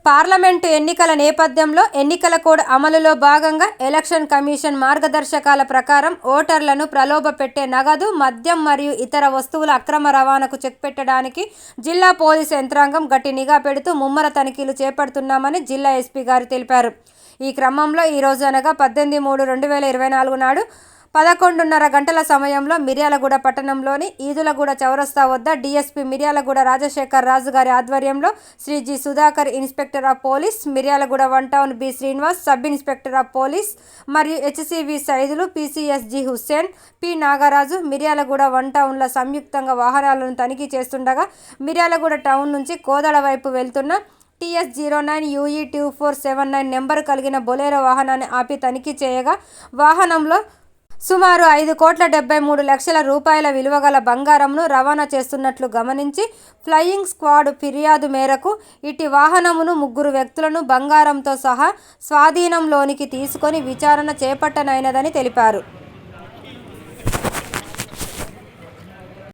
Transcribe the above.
Parliament ఎన్నికల నేపథ్యంలో ఎన్నికల కోడ్ అమలులో భాగంగా ఎలక్షన్ కమిషన్ మార్గదర్శకాల ప్రకారం ఓటర్లను ప్రలోభపెట్టే నగదు, మద్యం మరియు ఇతర వస్తువుల అక్రమ రవాణాకు చెక్ పెట్టడానికి జిల్లా పోలీసు యంత్రాంగం గట్టి నిఘా పెడుతూ ముమ్మర తనిఖీలు చేపడుతున్నామని జిల్లా ఎస్పీ గారు తెలిపారు. ఈ క్రమంలో ఈరోజు అనగా 18/3/2024 నాడు 11:30 గంటల సమయంలో మిర్యాలగూడ పట్టణంలోని ఈదులగూడ చౌరస్తా వద్ద డీఎస్పీ మిర్యాలగూడ రాజశేఖర్ రాజు గారి ఆధ్వర్యంలో Shri G. Sudhakar, inspector of police, Miryalaguda 1 town B. Srinivas, sub inspector of police మరియు HCV Saidulu, PCS G. Hussain, P. Nagaraju Miryalaguda 1 టౌన్ల సంయుక్తంగా వాహనాలను తనిఖీ చేస్తుండగా మిర్యాలగూడ టౌన్ నుంచి కోదాడ వైపు వెళ్తున్న TS09UE2479 నెంబరు కలిగిన బొలెరో వాహనాన్ని ఆపి తనిఖీ చేయగా వాహనంలో సుమారు 5,73,00,000 రూపాయల విలువగల బంగారంను రవాణా చేస్తున్నట్లు గమనించి ఫ్లయింగ్ స్క్వాడ్ ఫిర్యాదు మేరకు ఇటు వాహనమును 3 వ్యక్తులను బంగారంతో సహా స్వాధీనంలోనికి తీసుకొని విచారణ చేపట్టనైనదని తెలిపారు.